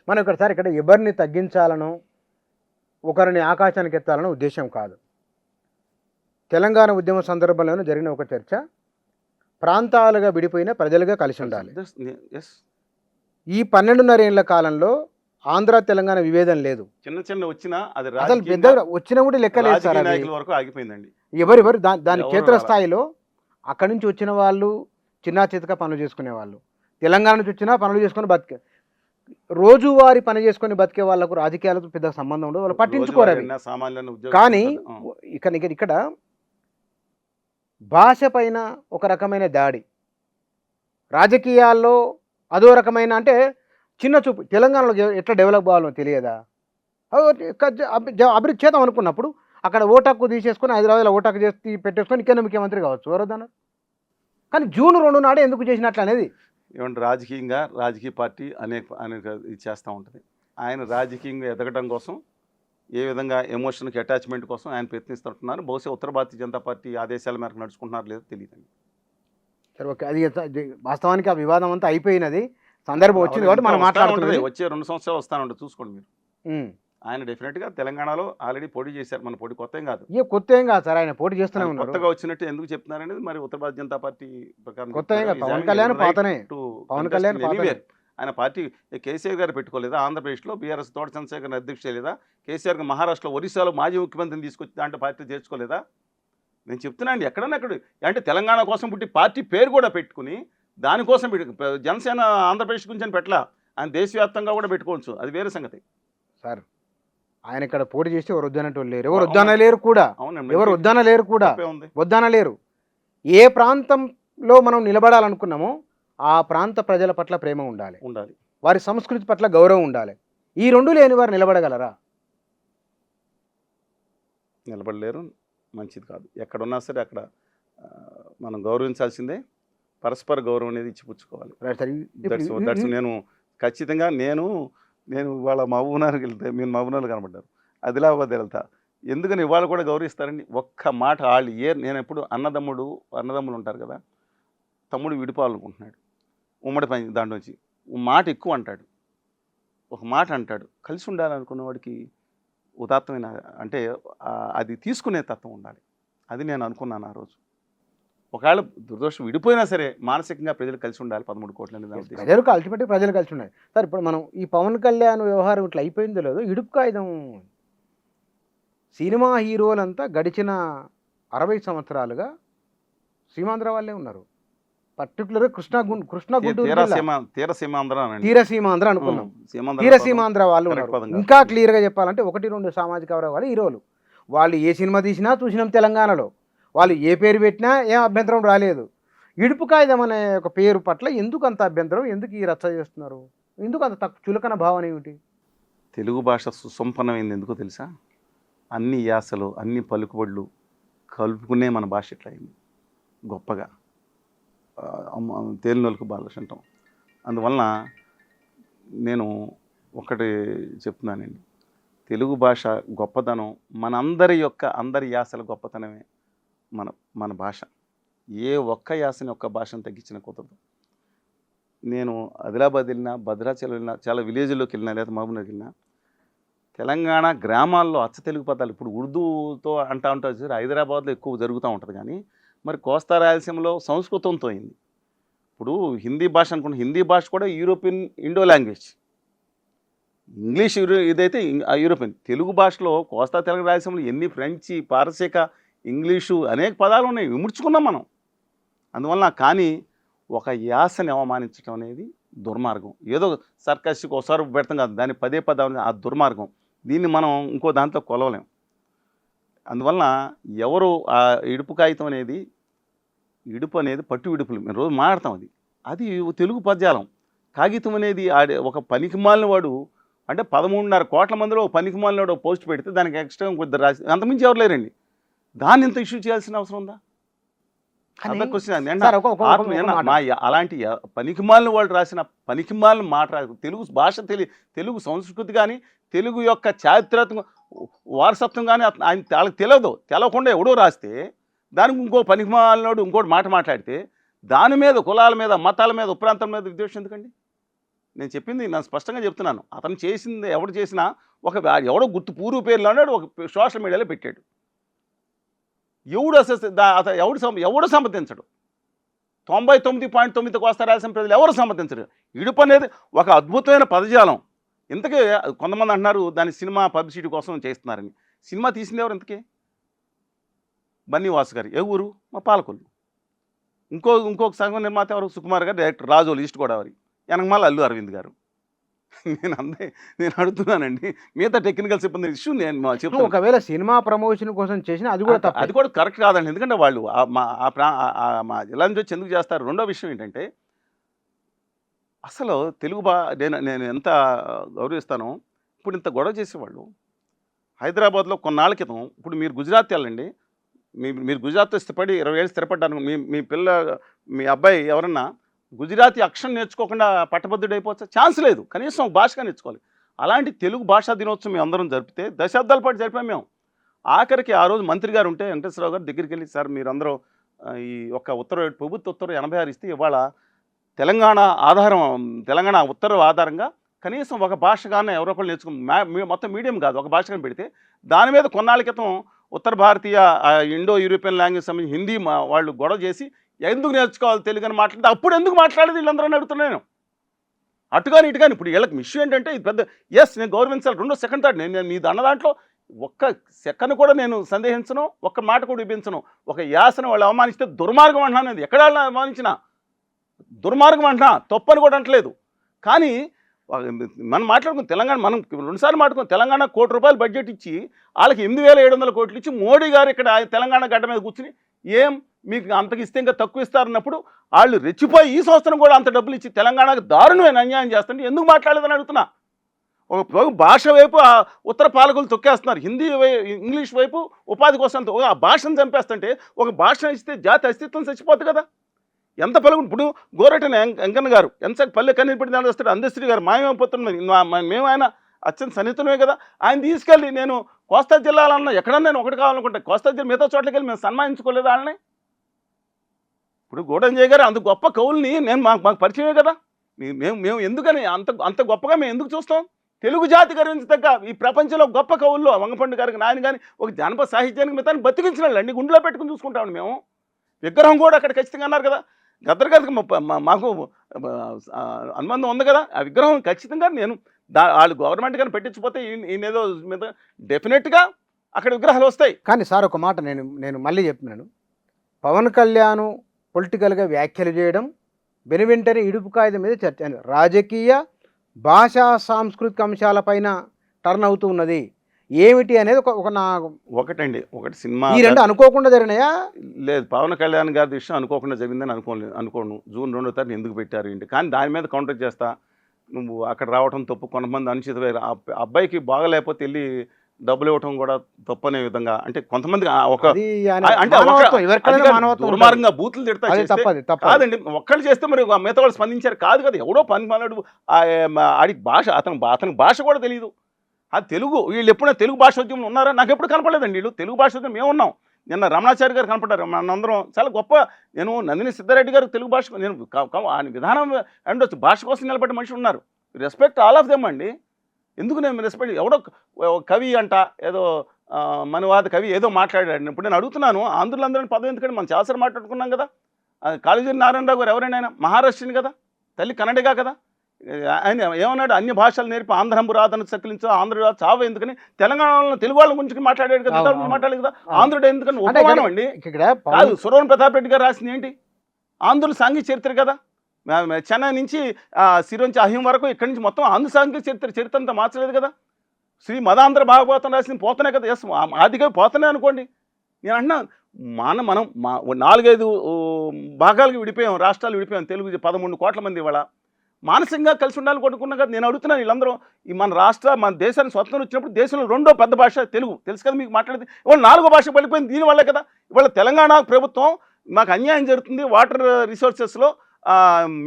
మనం ఇక్కడ ఎవరిని తగ్గించాలనో ఒకరిని ఆకాశానికి ఎత్తాలనో ఉద్దేశం కాదు. తెలంగాణ ఉద్యమ సందర్భంలోనే జరిగిన ఒక చర్చ, ప్రాంతాలుగా విడిపోయిన ప్రజలుగా కలిసి ఉండాలి. ఈ 12.5 ఏళ్ల కాలంలో ఆంధ్ర తెలంగాణ విభేదం లేదు. చిన్న వచ్చినా అది అసలు పెద్ద వచ్చినా కూడా లెక్కలేదు సార్. వరకు ఆగిపోయిందండి. ఎవరు దాని క్షేత్రస్థాయిలో అక్కడి నుంచి వచ్చిన వాళ్ళు చిన్న చితక పనులు చేసుకునే వాళ్ళు, తెలంగాణ నుంచి వచ్చినా పనులు చేసుకుని బతికే, రోజువారీ పని చేసుకొని బతికే వాళ్ళకు రాజకీయాలతో పెద్ద సంబంధం ఉండదు, వాళ్ళు పట్టించుకోరు. కానీ ఇక్కడ భాష పైన ఒక రకమైన దాడి, రాజకీయాల్లో అదో రకమైన, అంటే చిన్న చూపు. తెలంగాణలో ఎట్లా డెవలప్ అవ్వాలో తెలియదా? అభివృద్ధి చేద్దాం అనుకున్నప్పుడు అక్కడ ఓటాకు తీసేసుకొని హైదరాబాద్లో ఓటాకు చేసి పెట్టేసుకొని ఇక్కడ ముఖ్యమంత్రి కావచ్చు, ఎవరొద్దన్నారు. కానీ జూన్ 2 నాడే ఎందుకు చేసినట్లు అనేది ఏమంటే రాజకీయ పార్టీ అనేక ఇది చేస్తూ ఉంటుంది. ఆయన రాజకీయంగా ఎదగడం కోసం ఏ విధంగా ఎమోషన్కి అటాచ్మెంట్ కోసం ఆయన ప్రయత్నిస్తుంటున్నారు. బహుశా ఉత్తర భారతీయ జనతా పార్టీ ఆదేశాల మేరకు నడుచుకుంటున్నారు లేదో తెలియదండి. సరే, ఓకే. అది వాస్తవానికి ఆ వివాదం అంతా అయిపోయినది, సందర్భం వచ్చింది కాబట్టి మనం మాట్లాడుతున్నాం. వచ్చే 2 సంవత్సరాలు వస్తానండి, చూసుకోండి మీరు. ఆయన డెఫినెట్గా తెలంగాణలో ఆల్రెడీ పోటీ చేశారు. మన పోటీ కొత్త ఏం కాదు, సార్. ఆయన పోటీ చేస్తూనే ఉన్నారు. కొత్తగా వచ్చినట్టు ఎందుకు చెప్తున్నారనేది మరి ఉత్తర భారతీయ జనతా పార్టీ ప్రకారం కొత్త పవన్ కళ్యాణ్ పాతనే. పవన్ కళ్యాణ్ ఆయన పార్టీ కేసీఆర్ గారు పెట్టుకోలేదా? ఆంధ్రప్రదేశ్లో బీఆర్ఎస్ తోట చంద్రశేఖర్ అధ్యక్ష చేయలేదా? కేసీఆర్ మహారాష్ట్రలో ఒరిస్సాలో మాజీ ముఖ్యమంత్రిని తీసుకొచ్చి దాంట్లో పార్టీ చేర్చుకోలేదా? నేను చెప్తున్నాను, ఎక్కడన్నా అంటే తెలంగాణ కోసం పుట్టి పార్టీ పేరు కూడా పెట్టుకుని దానికోసం జనసేన ఆంధ్రప్రదేశ్ గురించి అని పెట్టలా, ఆయన దేశవ్యాప్తంగా కూడా పెట్టుకోవచ్చు, అది వేరే సంగతి సార్. ఆయన ఇక్కడ పోటీ చేస్తే ఎవరు వద్దనట్టు లేరు, ఎవరు వద్దనలేరు కూడా, ఎవరు వద్దనలేరు కూడా, వద్దనలేరు. ఏ ప్రాంతంలో మనం నిలబడాలనుకున్నామో ఆ ప్రాంత ప్రజల పట్ల ప్రేమ ఉండాలి, వారి సంస్కృతి పట్ల గౌరవం ఉండాలి. ఈ రెండు లేని వారు నిలబడగలరా? నిలబడలేరు, మంచిది కాదు. ఎక్కడున్నా సరే అక్కడ మనం గౌరవించాల్సిందే, పరస్పర గౌరవం అనేది ఇచ్చిపుచ్చుకోవాలి. నేను ఖచ్చితంగా నేను ఇవాళ మహబూబ్నగర్కి వెళ్తే మీరు మహబూబ్నగర్ కనబడ్డారు, ఆదిలాబాద్ వెళ్తా, ఎందుకని ఇవాళ కూడా గౌరవిస్తారండి? ఒక్క మాట వాళ్ళు నేను ఎప్పుడు అన్నదమ్ములు ఉంటారు కదా, తమ్ముడు విడిపోవాలనుకుంటున్నాడు, ఉమ్మడి పని దాంట్లోంచి మాట ఎక్కువ అంటాడు, ఒక మాట అంటాడు, కలిసి ఉండాలనుకున్న వాడికి ఉదాత్తమైన అంటే అది తీసుకునే తత్వం ఉండాలి. అది నేను అనుకున్నాను ఆ రోజు. ఒకవేళ దురదృష్టం విడిపోయినా సరే మానసికంగా ప్రజలు కలిసి ఉండాలి. 13 కోట్ల ప్రజలు కలిసి ఉండాలి. సార్, ఇప్పుడు మనం ఈ పవన్ కళ్యాణ్ వ్యవహారం ఇట్లా అయిపోయిందో లేదో, ఇడుపు కాగితం సినిమా హీరోలంతా గడిచిన 60 సంవత్సరాలుగా సీమాంధ్ర వాళ్ళే ఉన్నారు. పర్టికులర్గా తీరసీమాంధ్ర అనుకున్నాం, తీరసీమాంధ్ర వాళ్ళు ఉన్నారు. ఇంకా క్లియర్గా చెప్పాలంటే 1-2 సామాజిక వర్గాలు హీరోలు. వాళ్ళు ఏ సినిమా తీసినా చూసినాం తెలంగాణలో, వాళ్ళు ఏ పేరు పెట్టినా ఏం అభ్యంతరం రాలేదు. ఇడుపు కాగితం అనే ఒక పేరు పట్ల ఎందుకు అంత అభ్యంతరం, ఎందుకు ఈ రచ్చ చేస్తున్నారు, ఎందుకు అంత చులకన భావన ఏమిటి? తెలుగు భాష సుసంపన్నమైంది ఎందుకో తెలుసా? అన్ని యాసలు, అన్ని పలుకుబడులు కలుపుకునే మన భాష ఇట్లా అయింది గొప్పగా, తేలినోళ్ళకు బాలకృష్ణ అంటాం. అందువలన నేను ఒకటి చెప్తున్నానండి, తెలుగు భాష గొప్పతనం అందరి యాసల గొప్పతనమే మన భాష. ఏ ఒక్క యాసని ఒక్క భాషను తగ్గించిన కుదరదు. నేను ఆదిలాబాద్ వెళ్ళినా, భద్రాచలం వెళ్ళినా, చాలా విలేజ్లోకి వెళ్ళినా, లేదా మహబూబ్నగర్కి వెళ్ళినా, తెలంగాణ గ్రామాల్లో అచ్చ తెలుగు పదాలు ఇప్పుడు ఉర్దూతో ఉంటారు, హైదరాబాద్లో ఎక్కువ జరుగుతూ ఉంటుంది. కానీ మరి కోస్తా రాయలసీమలో సంస్కృతంతో అయింది. ఇప్పుడు హిందీ భాష అనుకుంటే హిందీ భాష కూడా యూరోపియన్ ఇండో లాంగ్వేజ్, ఇంగ్లీష్ ఇదైతే యూరోపియన్. తెలుగు భాషలో కోస్తా తెలంగాణ రాయలసీమలో ఎన్ని ఫ్రెంచి, పారసీక, ఇంగ్లీషు అనేక పదాలు ఉన్నాయి, విముడ్చుకున్నాం మనం. అందువలన కానీ ఒక యాసని అవమానించడం అనేది దుర్మార్గం. ఏదో సర్కస్కి ఒకసారి పెడతాం కాదు, దాన్ని పదే ఆ దుర్మార్గం. దీన్ని మనం ఇంకో దాంట్లో కొలవలేం. అందువలన ఎవరు ఆ ఇడుపు కాగితం అనేది, ఇడుపు అనేది పట్టు విడుపులు మేము రోజు మాట్లాడతాం, అది తెలుగు పద్యాలం. కాగితం అనేది ఒక పనికిమాలిన వాడు, అంటే 13.5 కోట్ల మందిలో పనికిమాలిన వాడు పోస్ట్ పెడితే దానికి ఎక్స్ట్రా కొద్దిగా రాసి, అంతమించి ఎవరు లేరండి. దాన్ని ఇంత ఇష్యూ చేయాల్సిన అవసరం ఉందా? అలాంటి పనికిమాలిన వాళ్ళు రాసిన పనికిమాలిన మాట తెలుగు భాష తెలుగు సంస్కృతి కానీ, తెలుగు యొక్క చారిత్రాత్మక వారసత్వం కానీ వాళ్ళకి తెలవకుండా ఎవడో రాస్తే, దానికి ఇంకో పనికిమాలినోడు ఇంకోటి మాట మాట్లాడితే దాని మీద కులాల మీద, మతాల మీద, ఉపరాంతం మీద విద్వేషం ఎందుకండి? నేను చెప్పింది నేను స్పష్టంగా చెప్తున్నాను. అతను చేసింది ఎవడు చేసినా ఎవడో గుర్తు పూర్వ పేర్లు అన్నాడు ఒక సోషల్ మీడియాలో పెట్టాడు. ఎవడు అసలు ఎవడు సమర్థించడు. 99.9 కోస్తా రాయలసీమ ప్రజలు ఎవరు సమర్థించరు. ఇడుపు అనేది ఒక అద్భుతమైన పదజాలం. ఇంతకీ కొంతమంది అంటున్నారు దాని సినిమా పబ్లిసిటీ కోసం చేస్తున్నారని. సినిమా తీసింది ఎవరు ఇంతకీ? బన్నీవాసు గారు. ఏ ఊరు? మా పాలకొల్లు. ఇంకొక సగం నిర్మాత ఎవరు? సుకుమార్ గారు, డైరెక్టర్ రాజోలు, ఈస్ట్ గోదావరి. వెనకమాల అల్లు అరవింద్ గారు. నేను అడుగుతున్నానండి, మిగతా టెక్నికల్ సిబ్బంది ఇష్యూ నేను చెప్తాను. ఒకవేళ సినిమా ప్రమోషన్ కోసం చేసిన అది కూడా తప్పు. అది కూడా కరెక్ట్ కాదండి. ఎందుకంటే వాళ్ళు మా జిల్లా నుంచి వచ్చి ఎందుకు చేస్తారు? రెండో విషయం ఏంటంటే అసలు తెలుగు నేను ఎంత గౌరవిస్తానో, ఇప్పుడు ఇంత గొడవ చేసేవాళ్ళు హైదరాబాద్లో కొన్నాళ్ళ క్రితం. ఇప్పుడు మీరు గుజరాత్ వెళ్ళండి, మీరు గుజరాత్లో స్థిరపడి 20 ఏళ్ళు స్థిరపడ్డాను. మీ అబ్బాయి ఎవరన్నా గుజరాతీ అక్షరం నేర్చుకోకుండా పట్టభద్రుడు అయిపోవచ్చు? ఛాన్స్ లేదు. కనీసం ఒక భాషగా నేర్చుకోవాలి. అలాంటి తెలుగు భాషా దినోత్సవం మేము అందరం జరిపితే దశాబ్దాల పాటు జరిపాం మేము. ఆఖరికి ఆ రోజు మంత్రి గారు ఉంటే వెంకటేశ్వరరావు గారు దగ్గరికి వెళ్ళి, సార్ మీరందరూ ఈ ఒక ప్రభుత్వ ఉత్తర్వు 86 ఇస్తే ఇవాళ తెలంగాణ ఉత్తర్వు ఆధారంగా కనీసం ఒక భాషగానే ఎవరో ఒకళ్ళు నేర్చుకుని మొత్తం మీడియం కాదు ఒక భాషగానే పెడితే దాని మీద కొన్నాళ్ళ క్రితం ఉత్తర భారతీయ ఇండో యూరోపియన్ లాంగ్వేజ్ సంబంధించి హిందీ వాళ్ళు గొడవ చేసి ఎందుకు నేర్చుకోవాలి తెలుగు అని మాట్లాడితే అప్పుడు ఎందుకు మాట్లాడేది వీళ్ళందరూ అడుగుతున్నాను. అటుగాని ఇటుగాని ఇప్పుడు వీళ్ళకి ఇష్యూ ఏంటంటే ఇది పెద్ద నేను గౌరవించాలి. రెండో సెకండ్ థర్డ్ నేను మీ అన్న దాంట్లో ఒక్క సెకండ్ కూడా నేను సందేహించను, ఒక్క మాట కూడా ఇప్పించను. ఒక యాసను వాళ్ళు అవమానిస్తే దుర్మార్గం అంటున్నాను. అది ఎక్కడ అవమానించినా దుర్మార్గం అంటున్నా, తప్పని కూడా అంటలేదు. కానీ మనం మాట్లాడుకుని తెలంగాణ మనం 2 సార్లు మాట్లాడుకుని తెలంగాణ ₹1 కోటి బడ్జెట్ ఇచ్చి వాళ్ళకి 8,700 కోట్లు ఇచ్చి మోడీ గారు ఇక్కడ తెలంగాణ గడ్డ మీద కూర్చుని మీకు అంతకు ఇస్తే ఇంకా తక్కువ ఇస్తారన్నప్పుడు వాళ్ళు రెచ్చిపోయి ఈ సంవత్సరం కూడా అంత డబ్బులు ఇచ్చి తెలంగాణకు దారుణమైన అన్యాయం చేస్తుంటే ఎందుకు మాట్లాడలేదని అడుగుతున్నా. ఒక భాష వైపు ఉత్తర పాలకులు తొక్కేస్తున్నారు, ఇంగ్లీష్ వైపు ఉపాధి కోసం ఆ భాషను చంపేస్తుంటే ఒక భాష ఇస్తే జాతి అస్తిత్వం చచ్చిపోతుంది కదా. ఎంత పలుకు ఇప్పుడు గోరటన వెంకన్న గారు ఎంతసేపు పల్లె కన్నీపడి దాని వస్తాడు, అందశ్రీ గారు మాయమైపోతున్నాం మేము ఆయన అత్యంత సన్నిహితమే కదా. ఆయన తీసుకెళ్ళి నేను కోస్తా జిల్లాలన్నా ఎక్కడన్నా నేను ఒకటి కావాలనుకుంటే కోస్తా జిల్లా మిగతా చోట్లకి వెళ్ళి మేము సన్మానించుకోలేదు వాళ్ళని. ఇప్పుడు గోడంజయ్ గారు అంత గొప్ప కవుల్ని మాకు పరిచయమే కదా. మేము ఎందుకని అంత గొప్పగా మేము ఎందుకు చూస్తాం? తెలుగు జాతి గర్వించదగ్గ ఈ ప్రపంచంలో గొప్ప కవుల్లో వంగపండు గారికి నాయన కానీ ఒక జానపద సాహిత్యానికి మిగతాన్ని బతికించిన వాళ్ళు అన్ని గుండెలో పెట్టుకుని చూసుకుంటాము మేము. విగ్రహం కూడా అక్కడ ఖచ్చితంగా అన్నారు కదా, గద్దర్ గారికి మాకు అనుబంధం ఉంది కదా. ఆ విగ్రహం ఖచ్చితంగా వాళ్ళు గవర్నమెంట్ కానీ పెట్టించిపోతే ఈయనేదో మీద డెఫినెట్గా అక్కడ విగ్రహాలు వస్తాయి. కానీ సార్ ఒక మాట నేను మళ్ళీ చెప్తున్నాను, పవన్ కళ్యాణ్ పొలిటికల్గా వ్యాఖ్యలు చేయడం వెనువెంటనే ఇడుపు కాగితం మీద చర్చ రాజకీయ భాషా సాంస్కృతిక అంశాలపైన టర్న్ అవుతూ ఉన్నది ఏమిటి అనేది ఒకటి సినిమా ఈ రెండు అనుకోకుండా జరిగినాయా? లేదు, పవన్ కళ్యాణ్ గారి విషయం అనుకోకుండా జరిగిందని అనుకోను. జూన్ 2వ తారీఖు ఎందుకు పెట్టారు ఏంటి, కానీ దాని మీద కౌంటర్ చేస్తా. నువ్వు అక్కడ రావటం తప్పు, కొంతమంది అనుచిత అబ్బాయికి బాగలేకపోతే వెళ్ళి డబ్బులు ఇవ్వటం కూడా తప్పనే విధంగా అంటే కొంతమంది దుర్మార్గంగా బూతులు తిడతా కాదండి. ఒక్కళ్ళు చేస్తే మరి మిగతా వాళ్ళు స్పందించారు కాదు కదా. ఎవడో పని మాట్లాడు ఆడికి భాష అతనికి భాష కూడా తెలియదు. అది తెలుగు వీళ్ళు ఎప్పుడైనా తెలుగు భాషోద్యమం ఉన్నారా? నాకు ఎప్పుడు కనపడలేదండి. వీళ్ళు తెలుగు భాషోద్యమం మేము ఉన్నాం. నిన్న రమణాచారి గారు కనపడ్డారు, మనందరం చాలా గొప్ప. నేను నందిని సిద్ధారెడ్డి గారు తెలుగు భాష నేను ఆయన విధానం అండ్ భాష కోసం నిలబడ్డ మనుషులు ఉన్నారు. రెస్పెక్ట్ ఆల్ ఆఫ్ దెమ్ అండి. ఎందుకు నేను రెస్పెక్ట్ ఎవడో కవి అంట ఏదో మనవాద కవి ఏదో మాట్లాడాడు. ఇప్పుడు నేను అడుగుతున్నాను ఆంధ్రులందరినీ పదవి ఎందుకంటే మనం చాలాసార్లు మాట్లాడుకున్నాం కదా. కాళోజీ నారాయణరావు గారు ఎవరైనా మహారాష్ట్రని కదా, తల్లి కన్నడగా కదా. ఆయన ఏమన్నాడు, అన్ని భాషలు నేర్పి ఆంధ్రంబు రాదని సకిలించు ఆంధ్రుడు చావు ఎందుకని తెలంగాణలో తెలుగు వాళ్ళ గురించి మాట్లాడాడు కదా, మాట్లాడలేదు కదా. ఆంధ్రుడు ఎందుకని ఉపమానం అండి కాదు. సురవణ ప్రతాప్ రెడ్డి గారు రాసింది ఏంటి? ఆంధ్రుల సాంఘిక చరిత్ర కదా. చెన్నై నుంచి సిరోంచి అహిం వరకు ఇక్కడి నుంచి మొత్తం ఆంధ్ర సాంఘిక చరిత్ర అంతా మార్చలేదు కదా. శ్రీ మదాంధ్ర భాగవతం రాసింది పోతనే కదా. ఎస్ ఆదిగా పోతనే అనుకోండి. నేను అంటున్నా మనం 4-5 భాగాలకు విడిపోయాం, రాష్ట్రాలు విడిపోయాం. తెలుగు 13 కోట్ల మంది ఇవాళ మానసికంగా కలిసి ఉండాలని కొనుక్కున్నా కదా. నేను అడుగుతున్నాను వీళ్ళందరూ మన దేశానికి స్వతంత్రం వచ్చినప్పుడు దేశంలో 2వ పెద్ద భాష తెలుగు తెలుసు కదా మీకు మాట్లాడేది. ఇవాళ 4వ భాష పడిపోయింది దీనివల్లే కదా. ఇవాళ తెలంగాణ ప్రభుత్వం మాకు అన్యాయం జరుగుతుంది, వాటర్ రిసోర్సెస్లో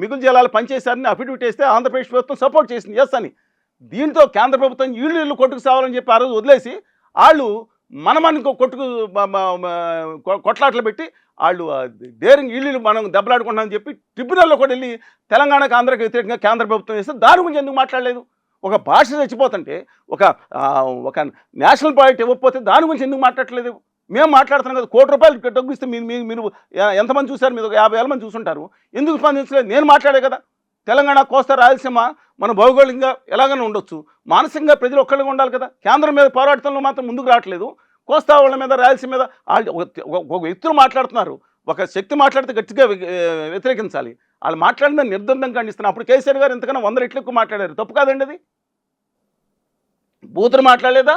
మిగులు జలాలు పనిచేశారని అఫిడవిట్ వేస్తే ఆంధ్రప్రదేశ్ ప్రభుత్వం సపోర్ట్ చేసింది ఎస్ అని. దీంతో కేంద్ర ప్రభుత్వం ఇళ్ళు కొట్టుకు సావాలని చెప్పి ఆ రోజు వదిలేసి వాళ్ళు మనమనుకో కొట్టుకు కొట్లాట్లు పెట్టి వాళ్ళు డేరింగ్ ఇల్లు మనం దెబ్బలాడుకుంటామని చెప్పి ట్రిబ్యునల్లో కూడా వెళ్ళి తెలంగాణకు ఆంధ్రాకి వ్యతిరేకంగా కేంద్ర ప్రభుత్వం చేస్తే దాని గురించి ఎందుకు మాట్లాడలేదు? ఒక భాష చచ్చిపోతుంటే ఒక నేషనల్ ప్రాజెక్ట్ ఇవ్వకపోతే దాని గురించి ఎందుకు మాట్లాడలేదు? మేము మాట్లాడుతున్నాం కదా, ₹1 డబ్బు ఇస్తే మీరు ఎంతమంది చూశారు? మీరు 50,000 మంది చూసుంటారు, ఎందుకు స్పందించలేదు? నేను మాట్లాడే కదా. తెలంగాణ, కోస్తా, రాయలసీమ మన భౌగోళికంగా ఎలాగైనా ఉండొచ్చు, మానసికంగా ప్రజలు ఒక్కళ్ళగా ఉండాలి కదా. కేంద్రం మీద పోరాటంలో మాత్రం ముందుకు రావట్లేదు. కోస్తా వాళ్ళ మీద, రాయలసీమ మీద ఒక వ్యక్తులు మాట్లాడుతున్నారు, ఒక శక్తి మాట్లాడితే గట్టిగా వ్యతిరేకించాలి. వాళ్ళు మాట్లాడిన నిర్బంధం ఖండిస్తున్నారు. అప్పుడు కేసీఆర్ గారు ఎంతకన్నా 100 రెట్లు ఎక్కువ మాట్లాడారు. తప్పు కాదండి అది? బూతులు మాట్లాడలేదా?